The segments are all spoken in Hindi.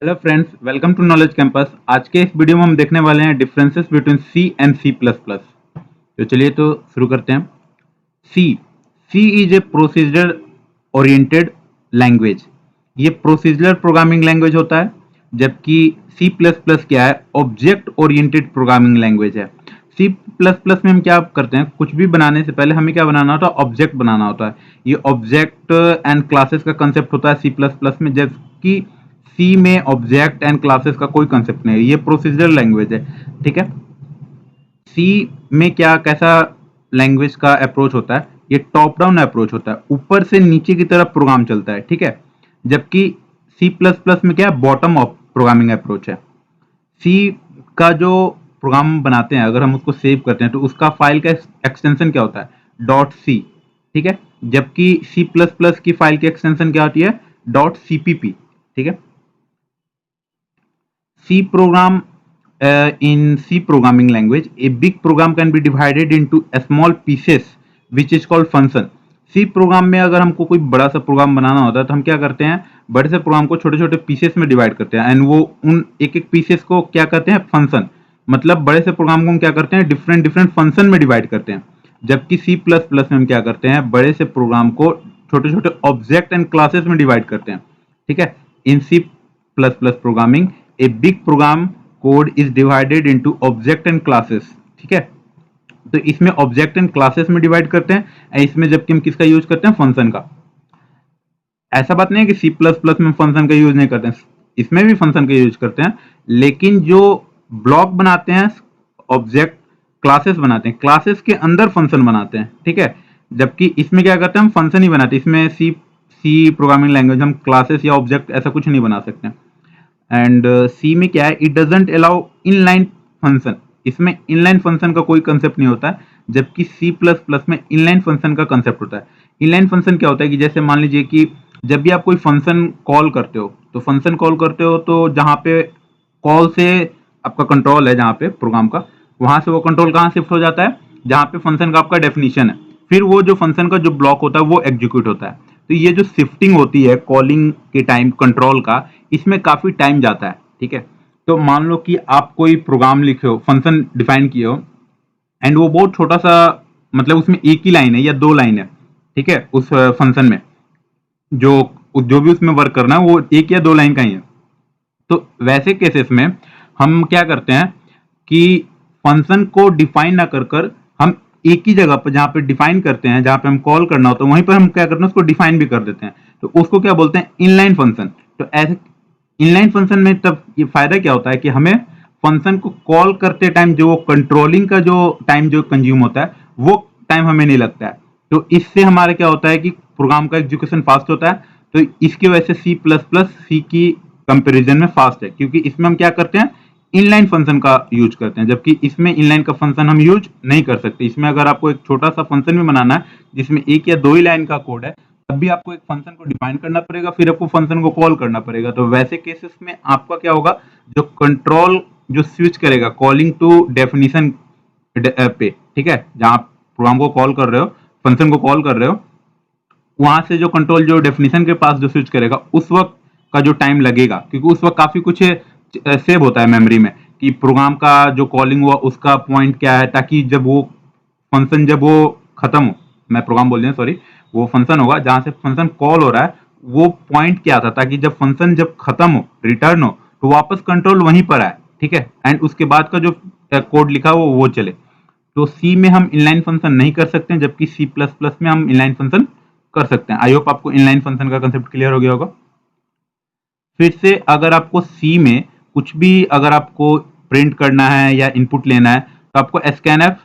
Hello friends, welcome to knowledge campus. आज के इस वीडियो में हम देखने वाले हैं differences between C and C plus plus. तो चलिए तो शुरू करते हैं। C C is a procedure oriented language. ये प्रोसीजर प्रोग्रामिंग लैंग्वेज होता है, जबकि सी प्लस प्लस क्या है, ऑब्जेक्ट ओरिएंटेड प्रोग्रामिंग लैंग्वेज है। सी प्लस प्लस में हम क्या करते हैं, कुछ भी बनाने से पहले हमें क्या बनाना होता है, ऑब्जेक्ट बनाना होता है। ये ऑब्जेक्ट एंड क्लासेस का कंसेप्ट होता है सी प्लस प्लस में, जबकि सी में ऑब्जेक्ट एंड क्लासेस का कोई कंसेप्ट नहीं है। ये प्रोसीजर लैंग्वेज है, ठीक है। सी में क्या कैसा लैंग्वेज का अप्रोच होता है, ये टॉप डाउन अप्रोच होता है, ऊपर से नीचे की तरफ प्रोग्राम चलता है, ठीक है। जबकि सी प्लस प्लस में क्या है, बॉटम अप प्रोग्रामिंग अप्रोच है। सी का जो प्रोग्राम बनाते हैं, अगर हम उसको सेव करते हैं तो उसका फाइल का एक्सटेंशन क्या होता है, डॉट सी, ठीक है। जबकि सी प्लस प्लस की फाइल की एक्सटेंशन क्या होती है, डॉट सीपीपी, ठीक है। C program in C programming language, a big program can be divided into a small pieces, which is called function. C program में अगर हमको कोई बड़ा सा प्रोग्राम बनाना होता है तो हम क्या करते हैं, बड़े से प्रोग्राम को छोटे छोटे पीसेस में डिवाइड करते हैं, एंड वो उन एक एक पीसेस को क्या करते हैं, फंक्शन। मतलब बड़े से प्रोग्राम को हम क्या करते हैं, डिफरेंट डिफरेंट फंक्शन में डिवाइड करते हैं। जबकि C प्लस प्लस में हम क्या करते हैं, बड़े से प्रोग्राम को छोटे छोटे ऑब्जेक्ट एंड क्लासेस में डिवाइड करते हैं, ठीक है। In C plus plus programming a big program code is divided into object and classes, ठीक है। तो इसमें ऑब्जेक्ट एंड क्लासेस में डिवाइड करते हैं, इसमें जबकि हम किसका यूज करते हैं, फंक्शन का। ऐसा बात नहीं है कि सी प्लस प्लस में फंक्शन का यूज नहीं करते हैं, इसमें भी फंक्शन का यूज करते हैं, लेकिन जो ब्लॉक बनाते हैं, ऑब्जेक्ट क्लासेस बनाते हैं, क्लासेस के अंदर फंक्शन बनाते हैं, ठीक है। जबकि इसमें क्या करते हैं, हम फंक्शन ही बनाते हैं। इसमें सी सी प्रोग्रामिंग लैंग्वेज हम क्लासेस या ऑब्जेक्ट ऐसा कुछ नहीं बना सकते हैं। एंड सी में क्या है, it doesn't allow inline function. इसमें इनलाइन फंक्शन का कोई कंसेप्ट नहीं होता है, जबकि सी प्लस प्लस में इनलाइन फंक्शन का कंसेप्ट होता है। इनलाइन फंक्शन क्या होता है कि जैसे मान लीजिए कि जब भी आप कोई फंक्शन कॉल करते हो, तो फंक्शन कॉल करते हो तो जहाँ पे कॉल से आपका कंट्रोल है, जहाँ पे प्रोग्राम का, वहां से वो कंट्रोल कहाँ शिफ्ट हो जाता है, जहाँ पे फंक्शन का आपका डेफिनेशन है। फिर वो जो फंक्शन का जो ब्लॉक होता है वो एग्जीक्यूट होता है। तो ये जो शिफ्टिंग होती है कॉलिंग के टाइम कंट्रोल का, इसमें काफी टाइम जाता है, ठीक है। तो मान लो कि आप कोई प्रोग्राम लिखे हो, फंक्शन डिफाइन किए हो, एंड वो बहुत छोटा सा, मतलब उसमें एक ही लाइन है या दो लाइन है, ठीक है, उस फंक्शन में जो जो भी उसमें वर्क करना है वो एक या दो लाइन का ही है। तो वैसे केसेस में हम क्या करते हैं कि फंक्शन को डिफाइन ना कर कर हम एक ही जगह पर जहां पे डिफाइन करते हैं, जहां पे हम कॉल करना होता है, वहीं पर हम क्या करते हैं, उसको डिफाइन भी कर देते हैं। तो उसको क्या बोलते हैं, इनलाइन फंक्शन। तो ऐसे इनलाइन फंक्शन में तब ये फायदा क्या होता है कि हमें फंक्शन को कॉल करते टाइम जो कंट्रोलिंग का जो टाइम जो कंज्यूम होता है, वो टाइम हमें नहीं लगता है। तो इससे हमारा क्या होता है कि प्रोग्राम का एग्जीक्यूशन फास्ट होता है। तो इसकी वजह से सी प्लस प्लस सी की कंपेरिजन में फास्ट है, क्योंकि इसमें हम क्या करते हैं, इनलाइन फंक्शन का यूज करते हैं, जबकि इसमें इनलाइन का फंक्शन हम यूज नहीं कर सकते। इसमें अगर आपको एक छोटा सा फंक्शन भी बनाना है जिसमें एक या दो ही लाइन का कोड है, तब भी आपको एक फंक्शन को डिफाइन करना पड़ेगा, फिर आपको फंक्शन को कॉल करना पड़ेगा। तो वैसे केसेस में आपका क्या होगा, जो कंट्रोल जो स्विच करेगा कॉलिंग टू डेफिनेशन पे, ठीक है, जहां आप प्रोग्राम को कॉल कर रहे हो, फंक्शन को कॉल कर रहे हो, वहां से जो कंट्रोल जो डेफिनेशन के पास जो स्विच करेगा, उस वक्त का जो टाइम लगेगा, क्योंकि उस वक्त काफी कुछ सेव होता है मेमोरी में कि प्रोग्राम का जो कॉलिंग हुआ उसका पॉइंट क्या है, ताकि जब वो फंक्शन जब वो खत्म हो, मैं प्रोग्राम बोल दिया सॉरी, वो फंक्शन होगा जहां से फंक्शन कॉल हो रहा है, वो पॉइंट क्या था, ताकि जब फंक्शन जब खत्म हो, रिटर्न हो, तो वापस कंट्रोल वहीं पर आए, ठीक है, एंड उसके बाद का जो कोड लिखा हो वो चले। तो सी में हम इनलाइन फंक्शन नहीं कर सकते, जबकि सी प्लस प्लस में हम इनलाइन फंक्शन कर सकते हैं। आई होप आपको इनलाइन फंक्शन का कंसेप्ट क्लियर हो गया होगा। फिर से अगर आपको सी में कुछ भी अगर आपको प्रिंट करना है या इनपुट लेना है, तो आपको स्कैनएफ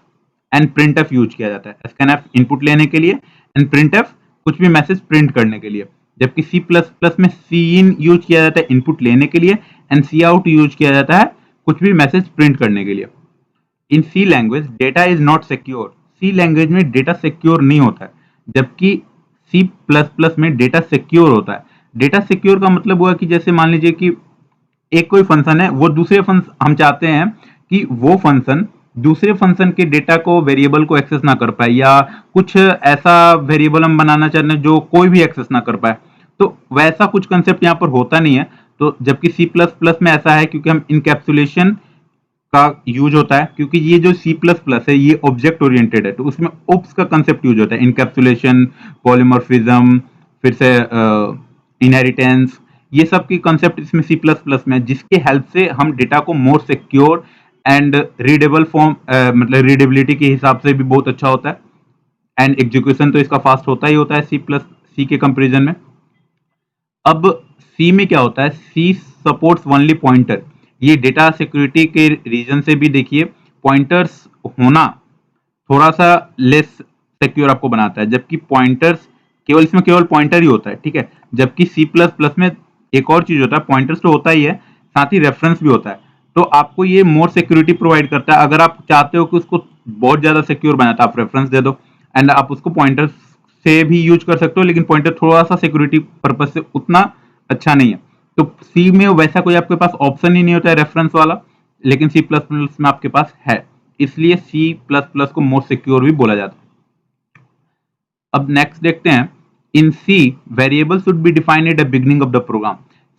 एंड प्रिंटएफ यूज किया जाता है। स्कैनएफ इनपुट लेने के लिए एंड प्रिंटएफ कुछ भी मैसेज प्रिंट करने के लिए। जबकि सी प्लस प्लस में सी इन यूज किया जाता है इनपुट लेने के लिए, एंड सी आउट यूज किया जाता है कुछ भी मैसेज प्रिंट करने के लिए। In C language data is not secure. C language में डेटा सिक्योर नहीं होता है, जबकि सी प्लस प्लस में डेटा सिक्योर होता है। डेटा सिक्योर का मतलब हुआ कि जैसे मान लीजिए कि एक कोई फंक्शन है, वो दूसरे फंक्शन, हम चाहते हैं कि वो फंक्शन दूसरे फंक्शन के डेटा को, वेरिएबल को एक्सेस ना कर पाए, या कुछ ऐसा वेरिएबल हम बनाना चाहते हैं जो कोई भी एक्सेस ना कर पाए। तो वैसा कुछ कंसेप्ट यहाँ पर होता नहीं है। तो जबकि सी प्लस प्लस में ऐसा है क्योंकि हम इनकैप्सुलेशन का यूज होता है, क्योंकि ये जो सी प्लस प्लस है ये ऑब्जेक्ट ओरिएंटेड है, तो उसमें ओप्स का कंसेप्ट यूज होता है, इनकैप्सुलेशन, पॉलीमॉर्फिज्म, फिर से इनहेरिटेंस, ये सब की कंसेप्ट इसमें सी प्लस प्लस में है, जिसके हेल्प से हम डेटा को more secure and readable form, मतलब रीडेबिलिटी के हिसाब से भी बहुत अच्छा होता है, एंड एग्जीक्यूशन तो इसका फास्ट होता ही होता है सी के कंपेरिजन में। अब सी में क्या होता है, सी सपोर्ट्स ओनली पॉइंटर। ये डेटा सिक्योरिटी के रीजन से भी देखिए पॉइंटर्स होना थोड़ा सा लेस सिक्योर आपको बनाता है, जबकि पॉइंटर्स केवल इसमें केवल पॉइंटर ही होता है, ठीक है। जबकि सी प्लस प्लस में एक और चीज होता है, पॉइंटर्स तो होता ही है, साथ ही रेफरेंस भी होता है, तो आपको ये मोर सिक्योरिटी प्रोवाइड करता है। अगर आप चाहते हो कि उसको बहुत ज्यादा सिक्योर बनाता है, आप रेफरेंस दे दो, एंड आप उसको पॉइंटर्स से भी यूज कर सकते हो, लेकिन पॉइंटर थोड़ा सा सिक्योरिटी पर्पज से उतना अच्छा नहीं है, तो सी में वैसा कोई आपके पास ऑप्शन ही नहीं होता है रेफरेंस वाला, लेकिन सी प्लस प्लस में आपके पास है, इसलिए सी प्लस प्लस को मोस्ट सिक्योर भी बोला जाता है। अब नेक्स्ट देखते हैं, in C variable should be defined at the beginning of the program.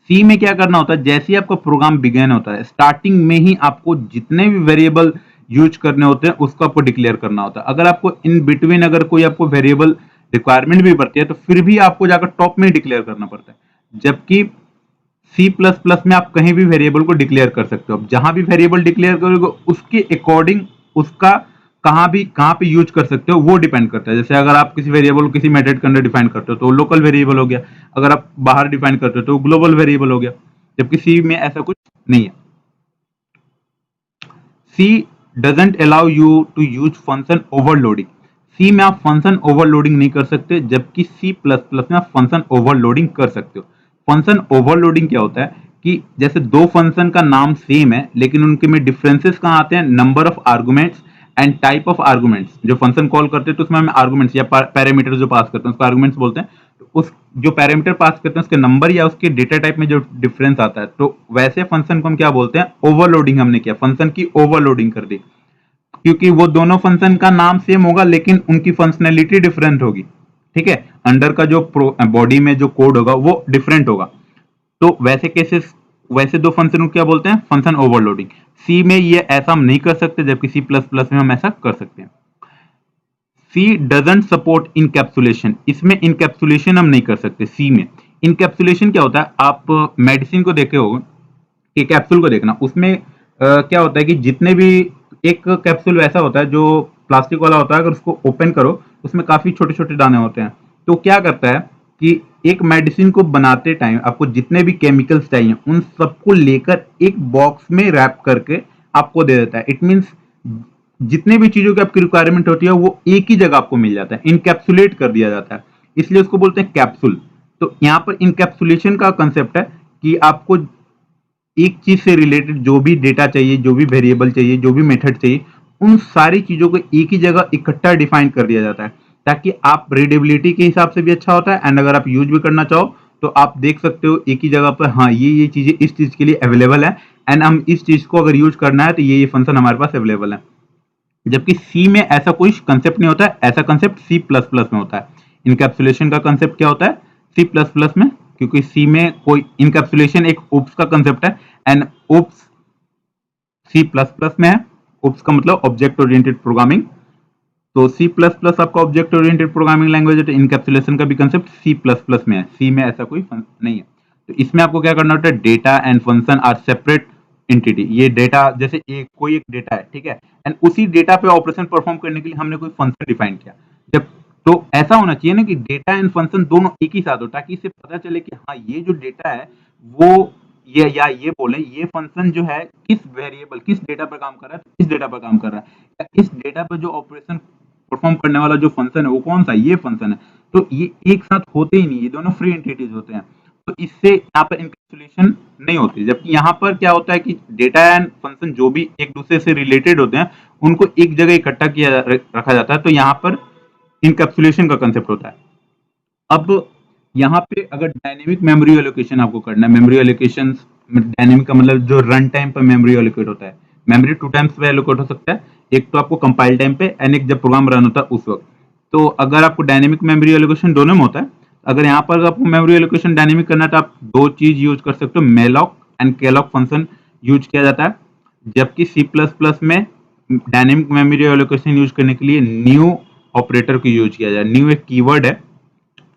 C में क्या करना होता है, जैसे ही आपका प्रोग्राम बिगिन होता है, स्टार्टिंग में ही आपको जितने भी वेरिएबल यूज करने होते हैं उसको आपको डिक्लेयर करना होता है। अगर आपको इन बिटवीन अगर कोई आपको वेरिएबल रिक्वायरमेंट भी पड़ती है तो फिर भी आपको जाकर टॉप में डिक्लेयर करना पड़ता है, जबकि सी प्लस प्लस में आप कहीं भी वेरिएबल को डिक्लेयर कर सकते हो। अब जहां भी वेरिएबल डिक्लेयर करोगे उसके अकॉर्डिंग उसका कहां पे यूज कर सकते हो वो डिपेंड करता है। जैसे अगर आप किसी वेरिएबल को किसी मेथड के अंदर डिफाइन करते हो तो लोकल वेरिएबल हो गया, अगर आप बाहर डिफाइन करते हो तो ग्लोबल वेरिएबल हो गया, जबकि सी में ऐसा कुछ नहीं है। C doesn't allow you to use function overloading. C में आप फंक्शन ओवरलोडिंग नहीं कर सकते, जबकि सी प्लस प्लस में आप फंक्शन ओवरलोडिंग कर सकते हो। फंक्शन ओवरलोडिंग क्या होता है कि जैसे दो फंक्शन का नाम सेम है लेकिन उनके में डिफरेंसेस कहाँ आते हैं, number of arguments and type of arguments. जो फंक्शन कॉल करते हैं तो उसमें हम आर्गुमेंट्स या पैरामीटर जो पास करते हैं उसको आर्गुमेंट्स बोलते हैं, तो उस जो पैरामीटर पास करते हैं उसके नंबर या उसके डेटा टाइप में जो डिफरेंस आता है, तो वैसे फंक्शन को हम क्या बोलते हैं, ओवरलोडिंग हमने किया, फंक्शन की ओवरलोडिंग कर दी, क्योंकि वो दोनों फंक्शन का नाम सेम होगा लेकिन उनकी फंक्शनैलिटी डिफरेंट होगी, ठीक है, अंडर का जो बॉडी में जो कोड होगा वो डिफरेंट होगा। तो वैसे केसेस, वैसे दो फंक्शन को क्या बोलते हैं, फंक्शन ओवरलोडिंग। सी में ये ऐसा हम नहीं कर सकते, जबकि सी प्लस प्लस में हम ऐसा कर सकते हैं। सी डजंट सपोर्ट इनकैप्सुलेशन। इसमें इनकैप्सुलेशन हम नहीं कर सकते सी में। इनकैप्सुलेशन क्या होता है, आप मेडिसिन को देखे हो कि कैप्सूल को देखना, उसमें क्या होता है कि जितने भी, एक कैप्सूल वैसा होता है जो प्लास्टिक वाला होता है, अगर उसको ओपन करो उसमें काफी छोटे छोटे दाने होते हैं, तो क्या करता है कि एक मेडिसिन को बनाते टाइम आपको जितने भी केमिकल्स चाहिए उन सबको लेकर एक बॉक्स में रैप करके आपको दे देता है। इट मीन्स जितने भी चीजों की आपकी रिक्वायरमेंट होती है वो एक ही जगह आपको मिल जाता है, इनकैप्सुलेट कर दिया जाता है, इसलिए उसको बोलते हैं कैप्सूल। तो यहाँ पर इनकैप्सुलेशन का कंसेप्ट है कि आपको एक चीज से रिलेटेड जो भी डेटा चाहिए, जो भी वेरिएबल चाहिए, जो भी मेथड चाहिए, उन सारी चीजों को एक ही जगह इकट्ठा डिफाइन कर दिया जाता है, ताकि आप रीडेबिलिटी के हिसाब से भी अच्छा होता है, एंड अगर आप यूज भी करना चाहो तो आप देख सकते हो एक ही जगह पर, हाँ ये चीजें इस चीज के लिए अवेलेबल है, एंड हम इस चीज को अगर यूज करना है तो ये फंक्शन हमारे पास अवेलेबल है। जबकि सी में ऐसा कोई कंसेप्ट नहीं होता है, ऐसा कंसेप्ट सी प्लस प्लस में होता है। इनकैप्सुलेशन का कंसेप्ट क्या होता है सी प्लस प्लस में, क्योंकि सी में कोई इनकैप्सुलेशन एक ओप्स का कंसेप्ट है, and OOPS C plus plus में है। ओप्स का मतलब ऑब्जेक्ट ओरिएंटेड प्रोग्रामिंग, तो सी प्लस प्लस आपका ऑब्जेक्ट ओरिएंटेड प्रोग्रामिंग लैंग्वेज है, तो इनकैप्सुलेशन का भी कंसेप्ट सी प्लस प्लस में है, सी में ऐसा कोई नहीं है। तो इसमें आपको क्या करना होता है, data and function are separate entity. ये डेटा जैसे कोई एक डेटा है, ठीक है, एंड उसी डेटा पे ऑपरेशन परफॉर्म करने के लिए हमने कोई फंक्शन डिफाइन किया, जब तो ऐसा होना चाहिए ना कि डेटा एंड फंक्शन दोनों एक ही साथ हो, ताकि इसे पता चले कि हाँ ये जो डेटा है वो ये, या ये बोले ये फंक्शन जो है किस वेरिएबल किस डेटा पर काम कर रहा है, किस डेटा पर काम कर रहा है, या इस डेटा पर जो ऑपरेशन परफॉर्म करने वाला जो फंक्शन है वो कौन सा, ये फंक्शन है। तो ये एक साथ होते ही नहीं, ये दोनों फ्री एंटिटीज होते हैं, तो इससे यहाँ पर इनकैप्सुलेशन नहीं होती। जबकि यहाँ पर क्या होता है कि डेटा एंड फंक्शन जो भी एक दूसरे से रिलेटेड होते हैं उनको एक जगह इकट्ठा किया रखा जाता है, तो यहाँ पर इनकैप्सुलेशन का कंसेप्ट होता है। अब यहाँ पे अगर डायनेमिक मेमोरी एलोकेशन आपको करना है, मेमोरी एलोकेशन डायनेमिक का मतलब जो रन टाइम पर मेमोरी एलोकेट होता है, मेमोरी टू टाइम्स पे एलोकेट हो सकता है, एक तो आपको कंपाइल टाइम पे एंड एक जब प्रोग्राम रन होता है उस वक्त। तो अगर आपको डायनेमिक मेमोरी एलोकेशन दोनों में होता है, अगर यहाँ पर आपको मेमोरी एलोकेशन डायनेमिक करना है तो आप दो चीज यूज कर सकते हो, malloc and calloc function use किया जाता है, जबकि सी प्लस प्लस में डायनेमिक मेमोरी एलोकेशन यूज करने के लिए न्यू ऑपरेटर को यूज किया जाए। न्यू एक कीवर्ड है,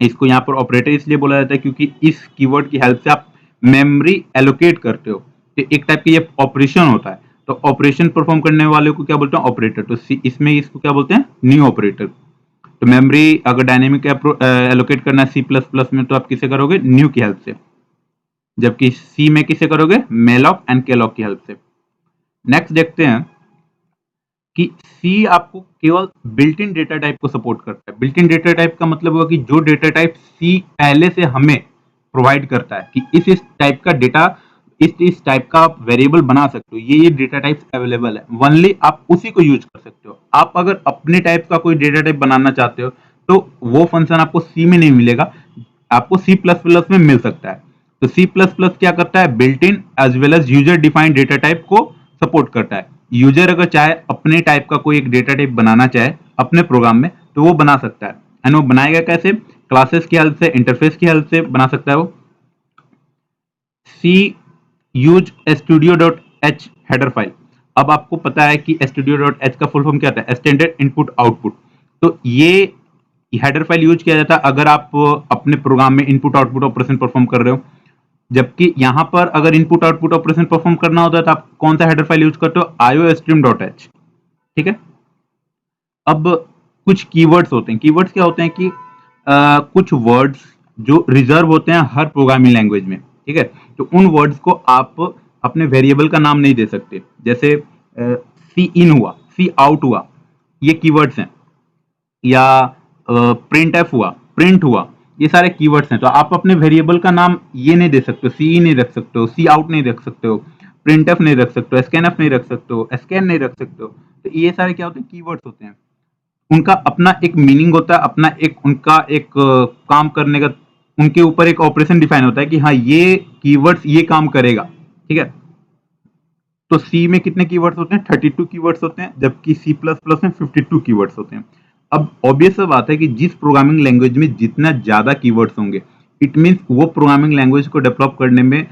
इसको यहाँ पर ऑपरेटर इसलिए बोला जाता है क्योंकि इस कीवर्ड की हेल्प से आप मेमोरी एलोकेट करते हो, तो एक टाइप का ये ऑपरेशन होता है, तो ऑपरेशन परफॉर्म करने वाले को क्या बोलते हैं, ऑपरेटर। तो इसमें इसको क्या बोलते हैं, न्यू ऑपरेटर। तो मेमोरी अगर डायनेमिक एलोकेट करना है सी प्लस प्लस में तो आप किसे करोगे, न्यू की हेल्प से, जबकि सी में किसे करोगे, मेलॉक एंड केलॉक की हेल्प से। नेक्स्ट देखते हैं कि सी आपको केवल बिल्ट इन डेटा टाइप को सपोर्ट करता है। बिल्ट इन डेटा टाइप का मतलब हुआ कि जो डेटा टाइप सी पहले से हमें प्रोवाइड करता है कि इस टाइप का डेटा, इस टाइप का आप वेरिएबल बना सकते हो, ये डेटा टाइप्स अवेलेबल है, ओनली आप उसी को यूज कर सकते हो। आप अगर अपने टाइप का कोई डेटा टाइप बनाना चाहते हो तो वो फंक्शन आपको सी में नहीं मिलेगा, आपको सी प्लस प्लस में मिल सकता है। तो सी प्लस प्लस क्या करता है, built in as well as user defined data type को सपोर्ट करता है। यूजर अगर चाहे अपने टाइप का कोई एक डेटा टाइप बनाना चाहे अपने प्रोग्राम में तो वो बना सकता है, एंड वो बनाएगा कैसे, क्लासेस की हेल्प से, इंटरफेस की हेल्प से बना सकता है वो। सी यूज studio.h हेडर फाइल। अब आपको पता है कि studio.h का फुल फॉर्म क्या होता है, स्टैंडर्ड इनपुट आउटपुट। तो ये हेडर फाइल यूज किया जाता है अगर आप अपने प्रोग्राम में इनपुट आउटपुट ऑपरेशन परफॉर्म कर रहे हो, जबकि यहां पर अगर इनपुट आउटपुट ऑपरेशन परफॉर्म करना होता है तो आप कौन सा हेडर फाइल यूज करते हो, iostream.h। ठीक है। अब कुछ कीवर्ड्स होते हैं। कीवर्ड्स क्या होते हैं कि कुछ वर्ड्स जो रिजर्व होते हैं हर प्रोग्रामिंग लैंग्वेज में, ठीक है, तो उन वर्ड्स को आप अपने वेरिएबल का नाम नहीं दे सकते। जैसे सी इन हुआ, सी आउट हुआ, ये कीवर्ड्स हैं, या प्रिंट एफ हुआ, प्रिंट हुआ, ये सारे कीवर्ड्स हैं। तो आप अपने वेरिएबल का नाम ये नहीं दे सकते हो, सी नहीं रख सकते हो, सी आउट नहीं रख सकते हो, प्रिंट एफ नहीं रख सकते हो, स्कैन एफ नहीं रख सकते हो, स्कैन नहीं रख सकते हो। तो ये सारे क्या होते हैं, कीवर्ड्स होते हैं। उनका अपना एक मीनिंग होता है, अपना एक उनका एक काम करने का, उनके ऊपर एक ऑपरेशन डिफाइन होता है कि हाँ ये कीवर्ड्स ये काम करेगा, ठीक है। तो सी में कितने कीवर्ड्स होते हैं, 32 कीवर्ड्स होते हैं, जबकि सी प्लस प्लस में 52 कीवर्ड्स होते हैं। अब ऑब्वियस बात है कि जिस प्रोग्रामिंग लैंग्वेज में जितना ज्यादा कीवर्ड्स होंगे, इट मींस वो प्रोग्रामिंग लैंग्वेज को डेवलप करने में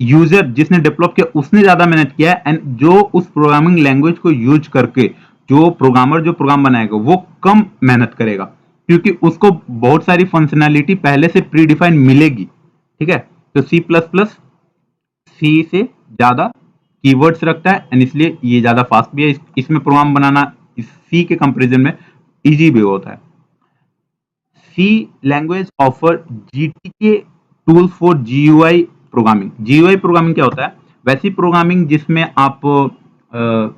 यूजर जिसने डेवलप किया उसने ज्यादा मेहनत किया है, एंड जो उस प्रोग्रामिंग लैंग्वेज को यूज करके जो प्रोग्रामर जो प्रोग्राम बनाएगा वो कम मेहनत करेगा, क्योंकि उसको बहुत सारी फंक्शनैलिटी पहले से प्री डिफाइन मिलेगी, ठीक है। तो सी प्लस प्लस सी से ज्यादा कीवर्ड्स रखता है, एंड इसलिए ये ज्यादा फास्ट भी है। इसमें प्रोग्राम बनाना इस सी के कंपैरिजन में इजी भी होता है। C language offer GTK tools for GUI programming. GUI programming क्या होता है, वैसी प्रोग्रामिंग जिसमें आप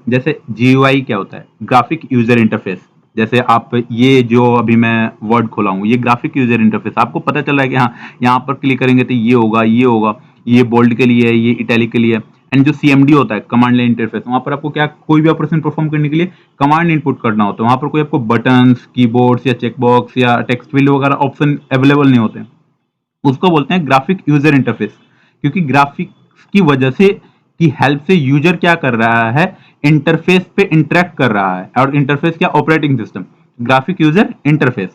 जैसे जीयूआई क्या होता है, ग्राफिक यूजर इंटरफेस। जैसे आप ये जो अभी मैं वर्ड खोला हूँ, ये ग्राफिक यूजर इंटरफेस, आपको पता चल रहा है कि हाँ यहाँ पर क्लिक करेंगे तो ये होगा, ये होगा, ये बोल्ड के लिए है, ये इटैलिक के लिए है। एंड जो सीएमडी होता है, कमांड लाइन इंटरफेस, वहां पर आपको क्या कोई भी ऑपरेशन परफॉर्म करने के लिए कमांड इनपुट करना होता है, वहां पर कोई आपको बटन्स, कीबोर्ड्स या चेकबॉक्स या टेक्स्ट फील्ड वगैरह ऑप्शन अवेलेबल नहीं होते हैं। उसको बोलते हैं ग्राफिक यूजर इंटरफेस, क्योंकि ग्राफिक्स की वजह से की हेल्प से यूजर क्या कर रहा है, इंटरफेस पे इंटरेक्ट कर रहा है, और इंटरफेस क्या, operating system, graphic user interface.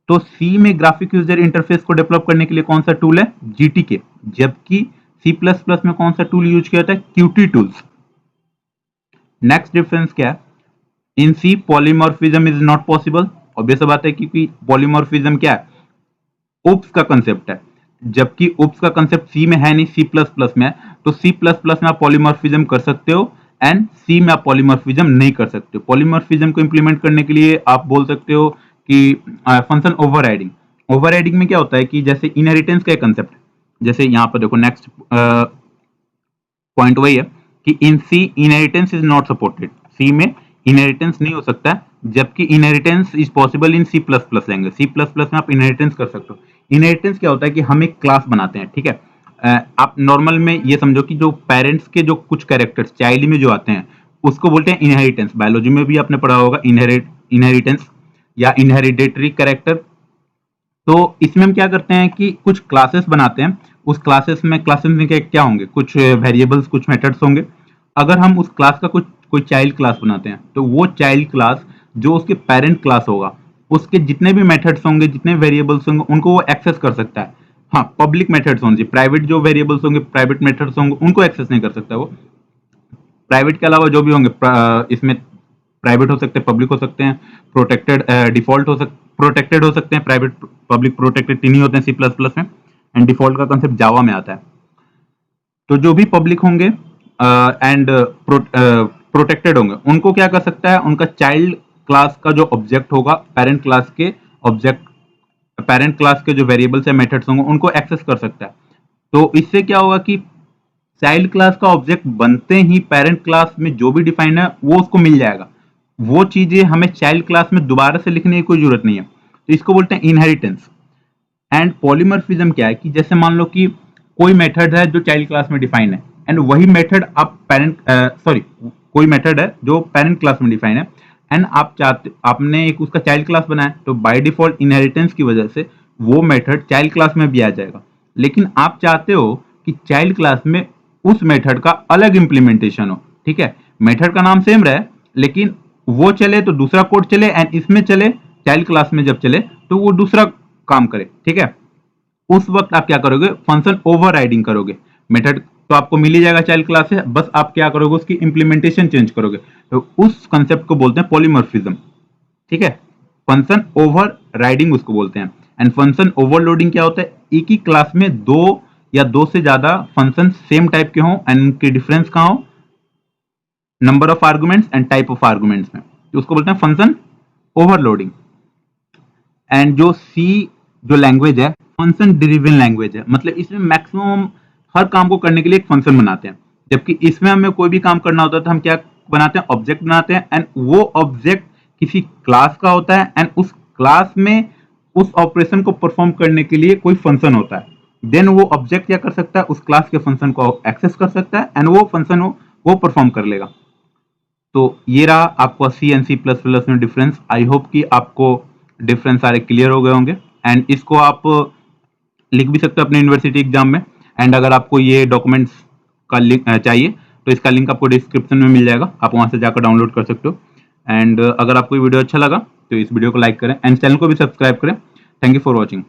तो सी में ग्राफिक यूजर इंटरफेस को डेवलप करने के लिए कौन सा टूल है, जीटीके, जबकि सी प्लस प्लस में कौन सा टूल यूज किया जाता है, क्यूटी टूल्स। नेक्स्ट डिफरेंस क्या है, in C polymorphism is not possible. Obvious बात है क्योंकि पॉलीमॉर्फिज्म क्या है, उप्स का कंसेप्ट है, जबकि उप्स का कंसेप्ट सी में है नहीं, सी प्लस प्लस में है। तो सी प्लस प्लस में आप पॉलीमॉर्फिज्म कर सकते हो, एंड सी में आप पॉलीमॉर्फिज्म नहीं कर सकते हो। पॉलीमॉर्फिज्म को इंप्लीमेंट करने के लिए आप बोल सकते हो कि फंक्शन ओवरराइडिंग। ओवरराइडिंग में क्या होता है कि जैसे इनहेरिटेंस का एक कंसेप्ट, जैसे यहाँ पर देखो नेक्स्ट पॉइंट वही है कि in C inheritance is not supported. C में इनहेरिटेंस नहीं हो सकता है, जबकि inheritance is possible in C plus plus language. C plus plus में आप इनहेरिटेंस कर सकते हो। इनहेरिटेंस क्या होता है कि हम एक क्लास बनाते हैं, ठीक है। आप नॉर्मल में ये समझो कि जो पेरेंट्स के जो कुछ कैरेक्टर्स चाइल्ड में जो आते हैं उसको बोलते हैं इनहेरिटेंस। बायोलॉजी में भी आपने पढ़ा होगा इनहेरिटेंस या इनहेरिडेटरी कैरेक्टर। तो इसमें हम क्या करते हैं कि कुछ क्लासेस बनाते हैं, उस क्लासेस में क्या होंगे, कुछ वेरिएबल्स, कुछ मेथड्स होंगे। अगर हम उस क्लास का कोई चाइल्ड क्लास बनाते हैं तो वो चाइल्ड क्लास जो उसके पेरेंट क्लास होगा उसके जितने भी मेथड्स होंगे, जितने वेरिएबल्स होंगे, उनको वो एक्सेस कर सकता है। हाँ, पब्लिक मेथड्स होंगे, प्राइवेट जो वेरिएबल्स होंगे, प्राइवेट मेथड्स होंगे, उनको एक्सेस नहीं कर सकता वो। प्राइवेट के अलावा जो भी होंगे इसमें प्राइवेट हो सकते हैं, पब्लिक हो सकते हैं, प्रोटेक्टेड डिफॉल्ट प्रोटेक्टेड हो सकते हैं। प्राइवेट पब्लिक प्रोटेक्टेड तीन ही होते हैं सी प्लस प्लस में, एंड डिफॉल्ट का कंसेप्ट जावा में आता है। तो जो भी पब्लिक होंगे एंड प्रोटेक्टेड होंगे, उनको क्या कर सकता है, उनका चाइल्ड क्लास का जो ऑब्जेक्ट होगा, पेरेंट क्लास के ऑब्जेक्ट, पेरेंट क्लास के जो वेरिएबल्स या मेथड्स होंगे, उनको एक्सेस कर सकता है। तो इससे क्या होगा कि चाइल्ड क्लास का ऑब्जेक्ट बनते ही पेरेंट क्लास में जो भी डिफाइन है वो उसको मिल जाएगा। वो चीजें हमें चाइल्ड क्लास में दोबारा से लिखने की कोई जरूरत नहीं है। तो इसको बोलते हैं इनहेरिटेंस। एंड पॉलीमॉर्फिज्म क्या है कि जैसे मान लो कि कोई मेथड है जो चाइल्ड क्लास में डिफाइन है, एंड वही मेथड आप कोई मेथड है जो पेरेंट क्लास में डिफाइन है, एंड आपने एक उसका चाइल्ड क्लास बनाया, तो बाय डिफॉल्ट इनहेरिटेंस की वजह से वो मेथड चाइल्ड क्लास में भी आ जाएगा। लेकिन आप चाहते हो कि चाइल्ड क्लास में उस मेथड का अलग इंप्लीमेंटेशन हो, ठीक है, मेथड का नाम सेम रहे, लेकिन वो चले तो दूसरा कोड चले, एंड इसमें चले, चाइल्ड क्लास में जब चले तो वो दूसरा काम करे, ठीक है। उस वक्त आप क्या करोगे, फंक्शन ओवरराइडिंग करोगे। मेथड तो आपको मिल ही जाएगा चाइल्ड क्लास से, बस आप क्या करोगे, उसकी इंप्लीमेंटेशन चेंज करोगे। तो उस कंसेप्ट को बोलते हैं पॉलीमॉर्फिज्म, ठीक है। फंक्शन ओवरराइडिंग उसको बोलते हैं। एंड फंक्शन ओवरलोडिंग क्या होता है, एक ही क्लास में दो या दो से ज्यादा फंक्शन सेम टाइप के हों, एंड उनके डिफरेंस कहां हो, number of arguments and type of arguments में, तो उसको बोलते हैं फंक्शन ओवरलोडिंग। एंड जो सी जो लैंग्वेज है, फंक्शन ड्रिवन लैंग्वेज है, मतलब इसमें मैक्सिमम हर काम को करने के लिए एक फंक्शन बनाते हैं। जबकि इसमें हमें कोई भी काम करना होता है तो हम क्या बनाते हैं, ऑब्जेक्ट बनाते हैं, एंड वो ऑब्जेक्ट किसी क्लास का होता है, एंड उस क्लास में उस ऑपरेशन को परफॉर्म करने के लिए कोई फंक्शन होता है। देन वो ऑब्जेक्ट क्या कर सकता है, उस क्लास के फंक्शन को एक्सेस कर सकता है, एंड वो फंक्शन वो परफॉर्म कर लेगा। तो ये रहा आपका सी एंड सी प्लस प्लस में डिफरेंस। आई होप कि आपको डिफरेंस सारे क्लियर हो गए होंगे, एंड इसको आप लिख भी सकते हो अपने यूनिवर्सिटी एग्जाम में। एंड अगर आपको ये डॉक्यूमेंट्स का लिंक चाहिए तो इसका लिंक आपको डिस्क्रिप्शन में मिल जाएगा, आप वहां से जाकर डाउनलोड कर सकते हो। एंड अगर आपको ये वीडियो अच्छा लगा तो इस वीडियो को लाइक करें, एंड चैनल को भी सब्सक्राइब करें। Thank you for watching.